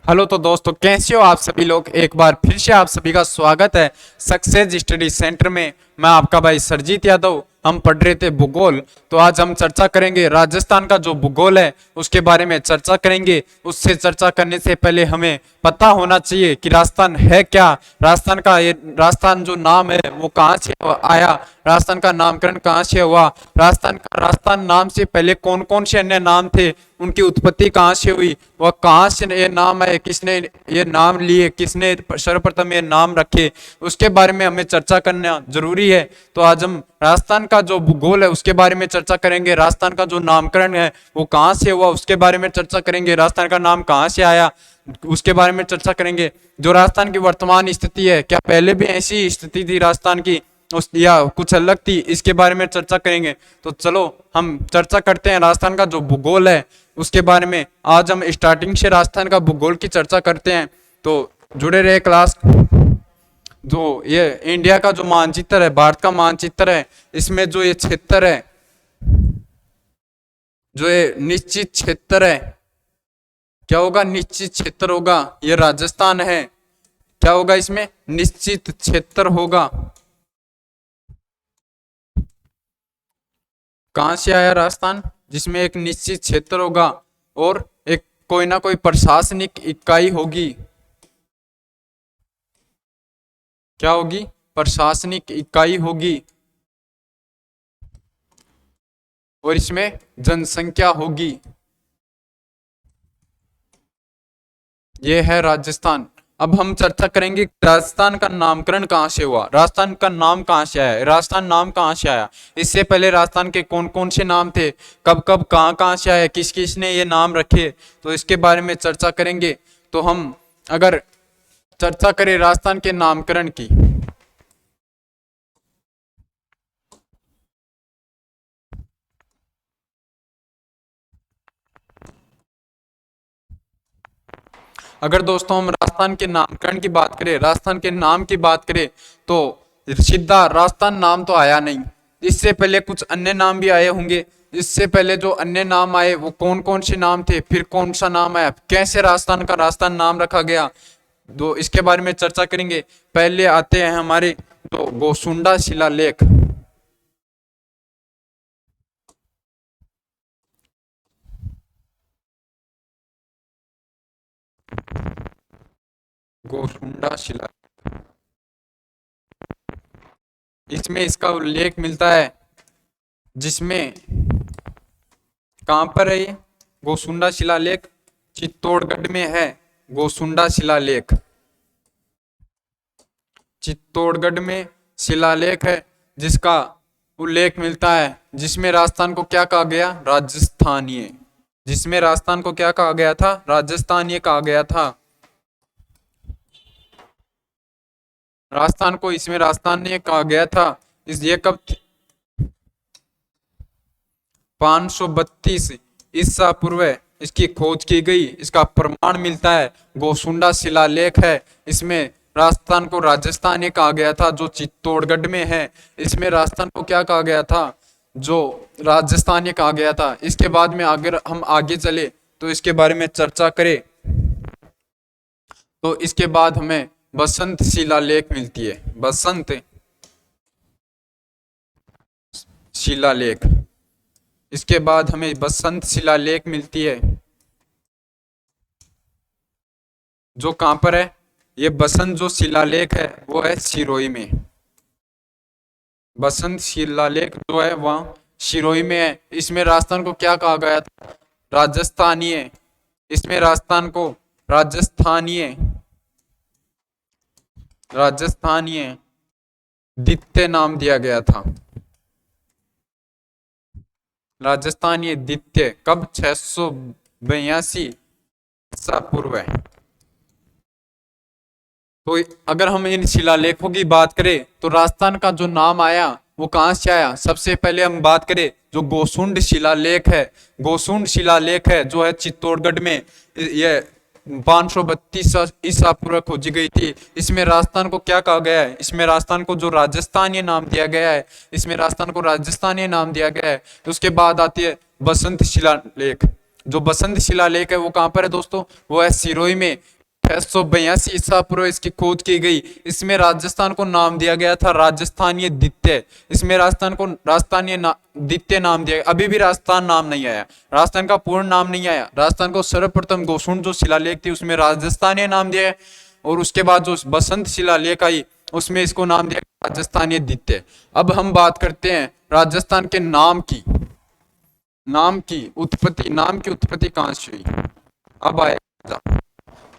Hello तो दोस्तों, कैसे हो आप सभी लोग। एक बार फिर से आप सभी का स्वागत है सक्सेस स्टडी सेंटर में। मैं आपका भाई सरजीत यादव। हम पढ़ रहे थे भूगोल। तो आज हम चर्चा करेंगे राजस्थान का जो भूगोल है उसके बारे में चर्चा करेंगे। उससे चर्चा करने से पहले हमें पता होना चाहिए कि राजस्थान है क्या। राजस्थान जो नाम है वो कहाँ से आया, राजस्थान का नामकरण कहाँ से हुआ, राजस्थान नाम से पहले कौन कौन से अन्य नाम थे, उनकी उत्पत्ति कहाँ से हुई, वह कहाँ से ये नाम है, किसने ये नाम लिए, किसने सर्वप्रथम ये नाम रखे, उसके बारे में हमें चर्चा करना जरूरी है। तो आज हम राजस्थान का जो भूगोल है उसके बारे में चर्चा करेंगे। राजस्थान का जो नामकरण है वो कहाँ से हुआ उसके बारे में चर्चा करेंगे। राजस्थान का नाम कहाँ से आया उसके बारे में चर्चा करेंगे। जो राजस्थान की वर्तमान स्थिति है, क्या पहले भी ऐसी स्थिति थी राजस्थान की उस या कुछ अलग थी, इसके बारे में चर्चा करेंगे। तो चलो हम चर्चा करते हैं राजस्थान का जो भूगोल है उसके बारे में। आज हम स्टार्टिंग से राजस्थान का भूगोल की चर्चा करते हैं, तो जुड़े रहे क्लास। जो ये इंडिया का जो मानचित्र है, भारत का मानचित्र है, इसमें जो ये क्षेत्र है, जो ये निश्चित क्षेत्र है, क्या होगा, निश्चित क्षेत्र होगा। ये राजस्थान है, क्या होगा, इसमें निश्चित क्षेत्र होगा। कहां से आया राजस्थान, जिसमें एक निश्चित क्षेत्र होगा और एक कोई ना कोई प्रशासनिक इकाई होगी। क्या होगी, प्रशासनिक इकाई होगी और इसमें जनसंख्या होगी। यह है राजस्थान। अब हम चर्चा करेंगे राजस्थान का नामकरण कहाँ से हुआ, राजस्थान का नाम कहाँ से आया, राजस्थान नाम कहाँ से आया, इससे पहले राजस्थान के कौन कौन से नाम थे, कब कब कहाँ कहाँ से आए, किस किस ने ये नाम रखे, तो इसके बारे में चर्चा करेंगे। तो हम अगर चर्चा करें राजस्थान के नामकरण की, अगर दोस्तों हम राजस्थान के नामकरण की बात करें, राजस्थान के नाम की बात करें, तो सीधा राजस्थान नाम तो आया नहीं। इससे पहले कुछ अन्य नाम भी आए होंगे। इससे पहले जो अन्य नाम आए वो कौन कौन से नाम थे, फिर कौन सा नाम आया, कैसे राजस्थान का राजस्थान नाम रखा गया, तो इसके बारे में चर्चा करेंगे। पहले आते हैं हमारे तो गोसुंडा शिलालेख। गोसुंडा शिला, इसमें इसका उल्लेख मिलता है, जिसमें कहां पर है ये गोसुंडा शिलालेख, चित्तौड़गढ़ में है गोसुंडा शिलालेख। चित्तौड़गढ़ में शिलालेख है जिसका उल्लेख मिलता है, जिसमें राजस्थान को क्या कहा गया, राजस्थानीय। जिसमें राजस्थान को क्या कहा गया था, राजस्थानीय कहा गया था। राजस्थान को इसमें राजस्थानीय कहा गया था। इस ये कब, 532 ईसा पूर्व इसकी खोज की गई। इसका प्रमाण मिलता है, गोसुंडा शिलालेख है। इसमें राजस्थान को राजस्थानी कहा गया था जो चित्तौड़गढ़ में है। इसमें राजस्थान को क्या कहा गया था, जो राजस्थानी कहा गया था। इसके बाद में अगर हम आगे चले तो इसके बारे में चर्चा करें, तो इसके बाद हमें बसंत शिलालेख मिलती है। बसंत शिलालेख, इसके बाद हमें बसंत शिलालेख मिलती है, जो कहां पर है, ये बसंत जो शिलालेख है वो है सिरोही में। बसंत शिलालेख जो है वह सिरोही में है। इसमें राजस्थान को क्या कहा गया था, राजस्थानीय। इसमें राजस्थान को राजस्थानीय, राजस्थानीय द्वितीय नाम दिया गया था। राजस्थानीय द्वितीय कब, 682 ईसा पूर्व है। तो अगर हम इन शिलालेखों की बात करें तो राजस्थान का जो नाम आया वो कहां से आया। सबसे पहले हम बात करें जो गोसुंड शिलालेख है, गोसुंड शिलालेख है जो है चित्तौड़गढ़ में, यह 532 ईसा पूर्व खोजी गई थी। इसमें राजस्थान को क्या कहा गया है, इसमें राजस्थान को जो राजस्थानीय नाम दिया गया है, इसमें राजस्थान को राजस्थानीय नाम दिया गया है। तो उसके बाद आती है बसंत शिलालेख। जो बसंत शिलालेख है वो कहां पर है दोस्तों, वो है सिरोही में। 682 ईसा पूर्व इसकी खोज की गई। इसमें राजस्थान को नाम दिया गया था राजस्थानीय द्वितीय। इसमें राजस्थान को द्वितीय नाम दिया गया। अभी भी राजस्थान नाम नहीं आया, राजस्थान का पूर्ण नाम नहीं आया। राजस्थान को सर्वप्रथम गोसुण जो शिलालेख थी उसमें राजस्थानीय नाम दिया है, और उसके बाद जो बसंत शिलालेख आई उसमें इसको नाम दिया राजस्थानीय द्वितीय। अब हम बात करते हैं राजस्थान के नाम की उत्पत्ति। नाम की उत्पत्ति कहां से हुई? अब आएगा,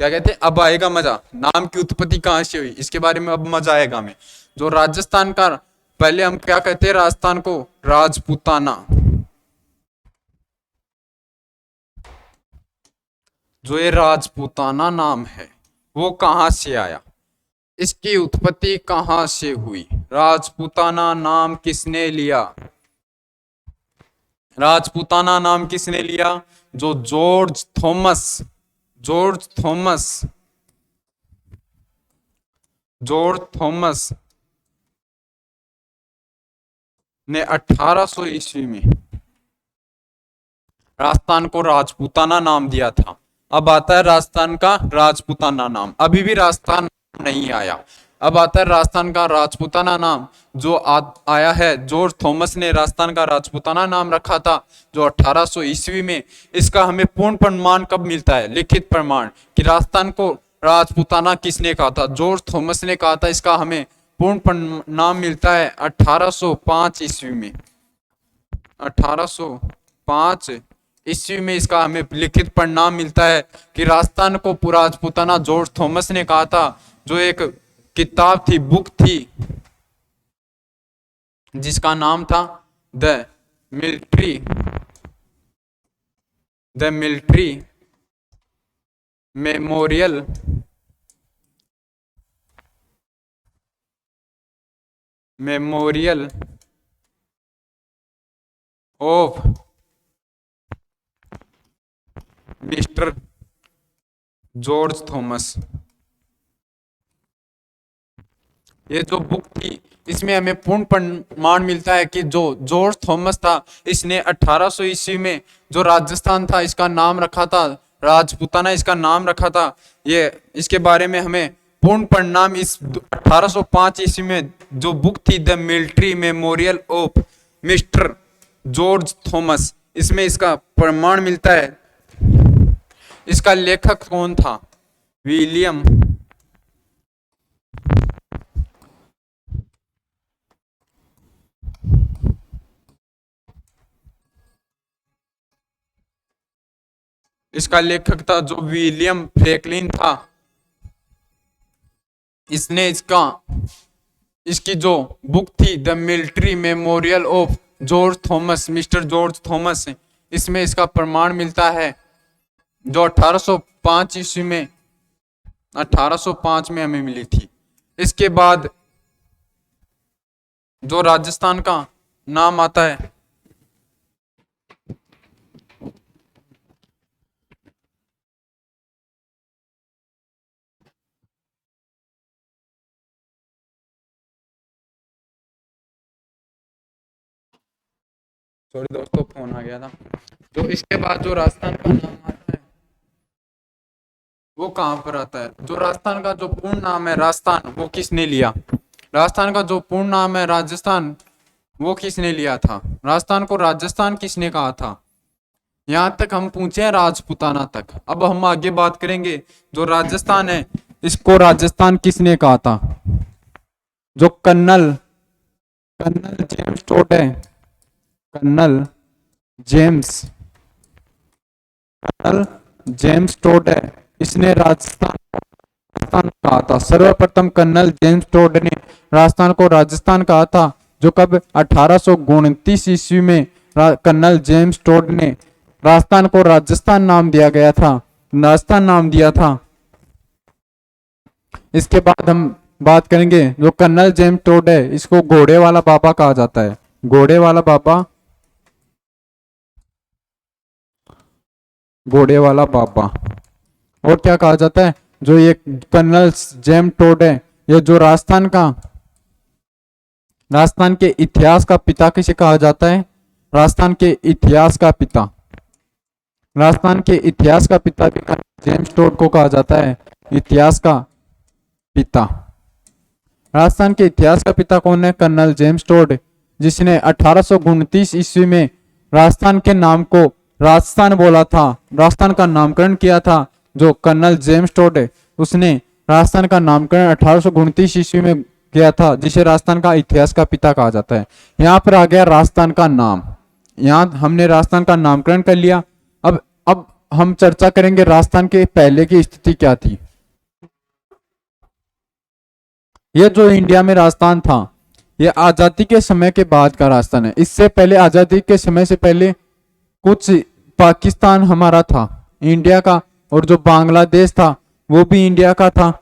क्या कहते हैं, अब आएगा मजा। नाम की उत्पत्ति कहां से हुई इसके बारे में अब मजा आएगा हमें। जो राजस्थान का, पहले हम क्या कहते हैं राजस्थान को? राजपूताना। जो ये राजपूताना नाम है वो कहां से आया, इसकी उत्पत्ति कहां से हुई? राजपूताना नाम किसने लिया? राजपूताना नाम किसने लिया? जो जॉर्ज थॉमस ने 1800 ईस्वी में राजस्थान को राजपूताना नाम दिया था। अब आता है राजस्थान का राजपूताना नाम। अभी भी राजस्थान नहीं आया, अब आता है राजस्थान का राजपूताना नाम जो आया है। जॉर्ज थॉमस ने राजस्थान का राजपूताना नाम रखा था जो 1800 ईस्वी में। इसका हमें पूर्ण प्रमाण कब मिलता है? लिखित प्रमाण कि राजस्थान को राजपूताना किसने कहा था? जॉर्ज थॉमस ने कहा था। इसका हमें पूर्ण नाम मिलता है 1805 ईस्वी में। 1805 ईस्वी में इसका हमें लिखित परिणाम मिलता है कि राजस्थान को राजपूताना जॉर्ज थॉमस ने कहा था। जो एक किताब थी, बुक थी, जिसका नाम था the military memorial of mister George Thomas. ये जो बुक थी इसमें हमें पूर्ण प्रमाण मिलता है कि जो जॉर्ज थॉमस था इसने 1800 ईस्वी में जो राजस्थान था इसका नाम रखा था राजपूताना, इसका नाम रखा था। ये इसके बारे में हमें पूर्ण परिणाम इस 1805 ईस्वी में जो बुक थी the military memorial of mister George Thomas, इसमें इसका प्रमाण मिलता है। इसका लेखक कौन था? विलियम इसका लेखक था जो विलियम फ्रैंकलिन था। इसने इसकी जो बुक थी the military memorial of George Thomas, mister George Thomas, इसमें इसका प्रमाण मिलता है जो 1805 ईस्वी में 1805 में हमें मिली थी। इसके बाद जो राजस्थान का नाम आता है सॉरी दोस्तों फोन आ गया था। तो इसके बाद जो राजस्थान का नाम आता है वो कहां पर आता है? जो राजस्थान का जो पूर्ण नाम है राजस्थान, वो किसने लिया? राजस्थान का जो पूर्ण नाम है राजस्थान, वो किसने लिया था? राजस्थान को राजस्थान किसने कहा था? यहां तक हम पहुंचे हैं राजपूताना तक। अब हम आगे बात करेंगे जो राजस्थान है इसको राजस्थान किसने कहा था? जो कर्नल जेम्स टोड है, कर्नल जेम्स टोड है, इसने राजस्थान कहा था। सर्वप्रथम कर्नल जेम्स टोड ने राजस्थान को राजस्थान कहा था। जो कब 1829 ईस्वी में कर्नल जेम्स टोड ने राजस्थान को राजस्थान नाम दिया गया था, राजस्थान नाम दिया था। इसके बाद हम बात करेंगे जो कर्नल जेम्स टोड है इसको घोड़े वाला बाबा कहा जाता है। घोड़े वाला बाबा। और क्या कहा जाता है? जो ये कर्नल जेम्स टोड है ये जो राजस्थान के इतिहास का पिता किसे कहा जाता है? राजस्थान के इतिहास का पिता भी जेम्स टोड को कहा जाता है। इतिहास का पिता। राजस्थान के इतिहास का पिता कौन है? कर्नल जेम्स टोड, जिसने 1829 ईस्वी में राजस्थान के नाम को राजस्थान बोला था, राजस्थान का नामकरण किया था। जो कर्नल जेम्स टोड है उसने राजस्थान का नामकरण 1829 ईस्वी में किया था, जिसे राजस्थान का इतिहास का पिता कहा जाता है। यहाँ पर आ गया राजस्थान का नाम, यहाँ हमने राजस्थान का नामकरण कर लिया। अब हम चर्चा करेंगे राजस्थान के पहले की स्थिति क्या थी। ये जो इंडिया में राजस्थान था, ये आजादी के समय के बाद का राजस्थान है। इससे पहले, आजादी के समय से पहले कुछ पाकिस्तान हमारा था इंडिया का, और जो बांग्लादेश था वो भी इंडिया का था।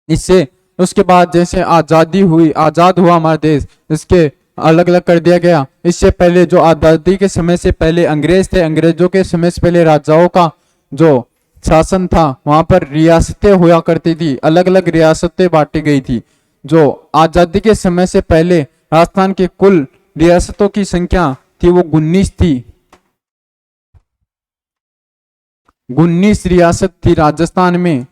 इससे उसके बाद जैसे आजादी हुई, आजाद हुआ हमारा देश, इसके अलग अलग कर दिया गया। इससे पहले जो आजादी के समय से पहले अंग्रेज थे, अंग्रेजों के समय से पहले राजाओं का जो शासन था, वहां पर रियासतें हुआ करती थी, अलग अलग रियासतें बांटी गई थी। जो आजादी के समय से पहले राजस्थान की कुल रियासतों की संख्या थी वो 19 थी। 19 रियासत थी राजस्थान में,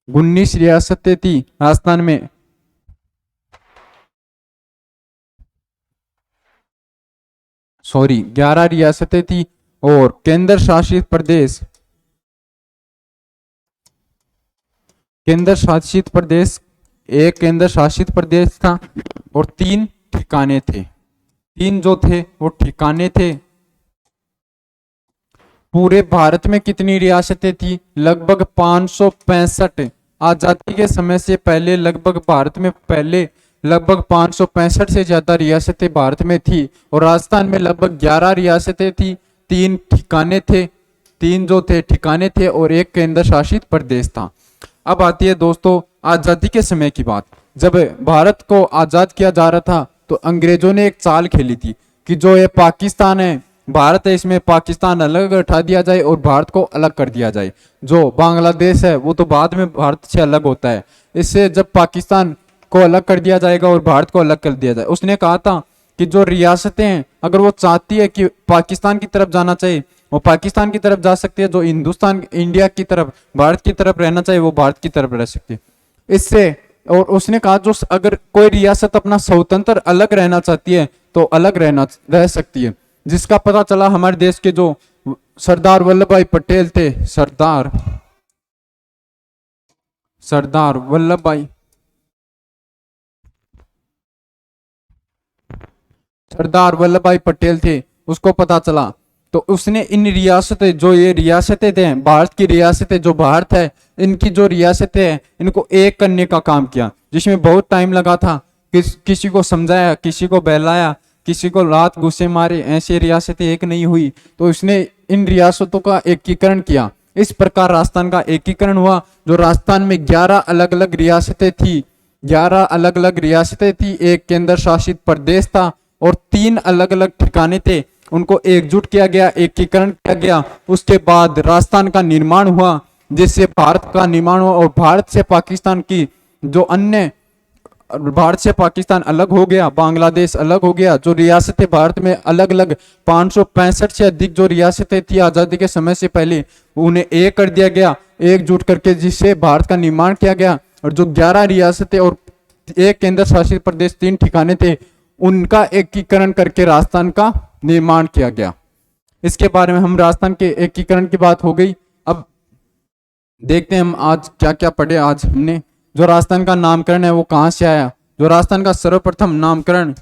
19 रियासतें थी राजस्थान में। सॉरी, 11 रियासतें थी और केंद्र शासित प्रदेश, केंद्र शासित प्रदेश, एक केंद्र शासित प्रदेश था और 3 ठिकाने थे। 3 जो थे वो ठिकाने थे। पूरे भारत में कितनी रियासतें थी? लगभग 565। आजादी के समय से पहले लगभग भारत में पहले लगभग 565 से ज्यादा रियासतें भारत में थी, और राजस्थान में लगभग 11 रियासतें थी, 3 ठिकाने थे, 3 जो थे ठिकाने थे और एक केंद्र शासित प्रदेश था। अब आती है दोस्तों आजादी के समय की बात। जब भारत को आजाद किया जा रहा था तो अंग्रेजों ने एक चाल खेली थी कि जो ये पाकिस्तान है, भारत है, इसमें पाकिस्तान अलग उठा दिया जाए और भारत को अलग कर दिया जाए। जो बांग्लादेश है वो तो बाद में भारत से अलग होता है। इससे जब पाकिस्तान को अलग कर दिया जाएगा और भारत को अलग कर दिया जाए, उसने कहा था कि जो रियासतें हैं अगर वो चाहती है कि पाकिस्तान की तरफ जाना चाहिए वो पाकिस्तान की तरफ जा सकती है, जो हिंदुस्तान इंडिया की तरफ भारत की तरफ रहना चाहिए वो भारत की तरफ रह सकती है। इससे और उसने कहा जो अगर कोई रियासत अपना स्वतंत्र अलग रहना चाहती है तो अलग रह सकती है। जिसका पता चला हमारे देश के जो सरदार वल्लभ भाई पटेल थे, सरदार वल्लभ भाई पटेल थे, उसको पता चला तो उसने इन रियासतें, जो ये रियासतें थे भारत की रियासतें, जो भारत है इनकी जो रियासतें हैं इनको एक करने का काम किया, जिसमें बहुत टाइम लगा था। किसी को समझाया, किसी को बहलाया, किसी को रात गुस्से मारे, ऐसी रियासतें एक नहीं हुई। तो उसने इन रियासतों का एकीकरण किया। इस प्रकार राजस्थान का एकीकरण हुआ। जो राजस्थान में 11 अलग अलग रियासतें थी, 11 अलग अलग रियासतें थी, एक केंद्र शासित प्रदेश था और 3 अलग अलग ठिकाने थे, उनको एकजुट किया गया, एकीकरण किया गया। उसके बाद राजस्थान का निर्माण हुआ, जिससे भारत का निर्माण हुआ और भारत से पाकिस्तान की जो अन्य, भारत से पाकिस्तान अलग हो गया, बांग्लादेश अलग हो गया। जो रियासतें भारत में अलग अलग 565 से अधिक जो रियासतें थी आजादी के समय से पहले, उन्हें एक कर दिया गया, एकजुट करके, जिससे भारत का निर्माण किया गया। और जो 11 रियासतें और एक केंद्र शासित प्रदेश, 3 ठिकाने थे, उनका एकीकरण करके राजस्थान का निर्माण किया गया। इसके बारे में हम राजस्थान के एकीकरण की बात हो गई। अब देखते हैं हम आज क्या क्या पढ़े। आज हमने जो राजस्थान का नामकरण है वो कहां से आया। जो राजस्थान का सर्वप्रथम नामकरण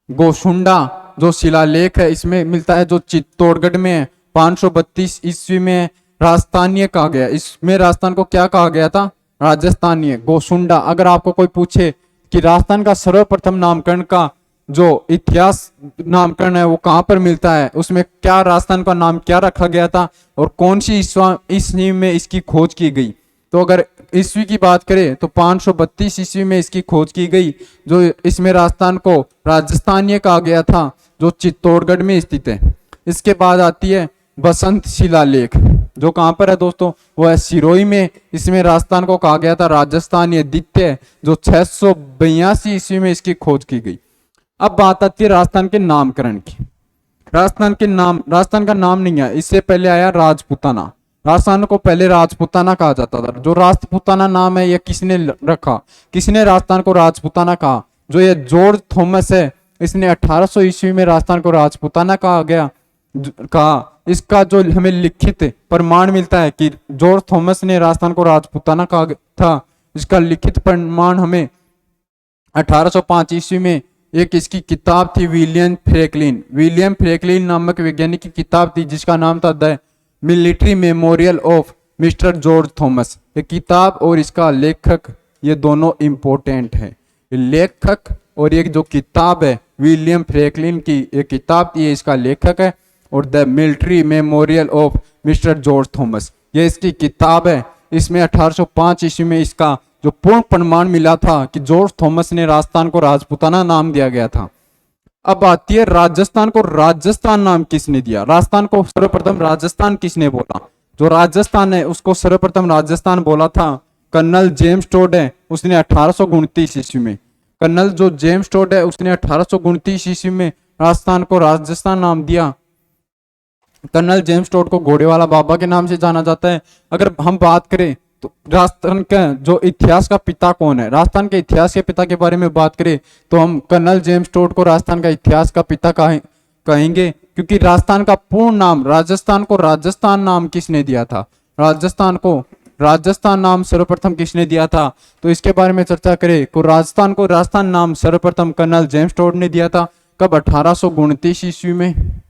गोसुंडा जो शिलालेख है इसमें मिलता है, जो चित्तौड़गढ़ में है, 532 ईस्वी में राजस्थानीय कहा गया। इसमें राजस्थान को क्या कहा गया था? राजस्थानीय, गोसुंडा। अगर आपको कोई पूछे कि राजस्थान का सर्वप्रथम नामकरण का जो इतिहास नामकरण है वो कहां पर मिलता है, उसमें क्या राजस्थान का नाम क्या रखा गया था और कौन सी ईस्वी में इसकी खोज की गई, तो अगर ईस्वी की बात करें तो 532 ईस्वी में इसकी खोज की गई। जो इसमें राजस्थान को राजस्थानीय कहा गया था, जो चित्तौड़गढ़ में स्थित है। इसके बाद आती है बसंत शिलालेख, जो कहां पर है दोस्तों? वो है सिरोही में। इसमें राजस्थान को कहा गया था राजस्थानीय द्वितीय, जो 682 ईस्वी में इसकी खोज की गई। अब बात आती है राजस्थान के नामकरण की। राजस्थान का नाम नहीं है, इससे पहले आया राजपूताना। राजस्थान को पहले राजपूताना कहा जाता था। जो राजपूताना नाम है ये किसने रखा, किसने राजस्थान को राजपूताना कहा? जो ये जॉर्ज थॉमस है, इसने 1800 ईस्वी में राजस्थान को राजपूताना कहा। इसका जो हमें लिखित प्रमाण मिलता है कि जॉर्ज थॉमस ने राजस्थान को राजपूताना कहा था, इसका लिखित प्रमाण हमें 1805 ईस्वी में एक इसकी किताब थी, विलियम फ्रैंकलिन नामक वैज्ञानिक की किताब थी, जिसका नाम था the military memorial of mister George Thomas. ये किताब और इसका लेखक ये दोनों इंपॉर्टेंट है। लेखक और ये जो किताब है विलियम फ्रैंकलिन की, ये किताब थी, इसका लेखक है, और the military memorial of mister George Thomas ये इसकी किताब है। इसमें 1805 ईस्वी में इसका जो पूर्ण प्रमाण मिला था कि जॉर्ज थॉमस ने राजस्थान को राजपूताना नाम दिया गया था। अब आती है राजस्थान को राजस्थान नाम किसने दिया? राजस्थान को सर्वप्रथम राजस्थान किसने बोला? जो राजस्थान है उसको सर्वप्रथम राजस्थान बोला था कर्नल जेम्स टोड है, उसने 1829 ईस्वी में। कर्नल जो जेम्स टोड है उसने 1829 ईस्वी में राजस्थान को राजस्थान नाम दिया। कर्नल जेम्स टोड को घोड़े वाला बाबा के नाम से जाना जाता है। अगर हम बात करें तो राजस्थान का जो इतिहास का पिता कौन है, राजस्थान के इतिहास के पिता के बारे में बात करें तो हम कर्नल जेम्स टोड को राजस्थान का इतिहास का पिता कहेंगे, क्योंकि राजस्थान का पूर्ण नाम, राजस्थान को राजस्थान नाम किसने दिया था? राजस्थान को राजस्थान नाम सर्वप्रथम किसने दिया था? तो इसके बारे में चर्चा करें तो राजस्थान को राजस्थान नाम सर्वप्रथम कर्नल जेम्स टोड ने दिया था। कब? 1829 ईस्वी में।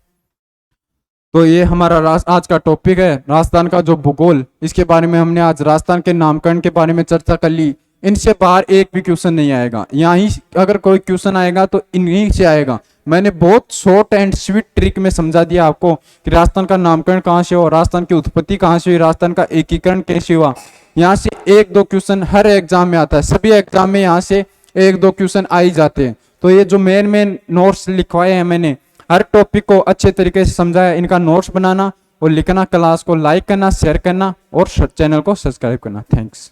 तो ये हमारा आज का टॉपिक है राजस्थान का जो भूगोल, इसके बारे में हमने आज राजस्थान के नामकरण के बारे में चर्चा कर ली। इनसे बाहर एक भी क्वेश्चन नहीं आएगा, यहाँ ही अगर कोई क्वेश्चन आएगा तो इन्हीं से आएगा। मैंने बहुत शॉर्ट एंड स्वीट ट्रिक में समझा दिया आपको कि राजस्थान का नामकरण कहाँ से हुआ, राजस्थान की उत्पत्ति कहाँ से हुई, राजस्थान का एकीकरण कैसे हुआ। यहाँ से एक दो क्वेश्चन हर एग्जाम में आता है, सभी एग्जाम में यहाँ से एक दो क्वेश्चन आ ही जाते हैं। तो ये जो मेन नोट्स लिखवाए हैं मैंने, हर टॉपिक को अच्छे तरीके से समझाया। इनका नोट्स बनाना और लिखना, क्लास को लाइक करना, शेयर करना और चैनल को सब्सक्राइब करना। थैंक्स।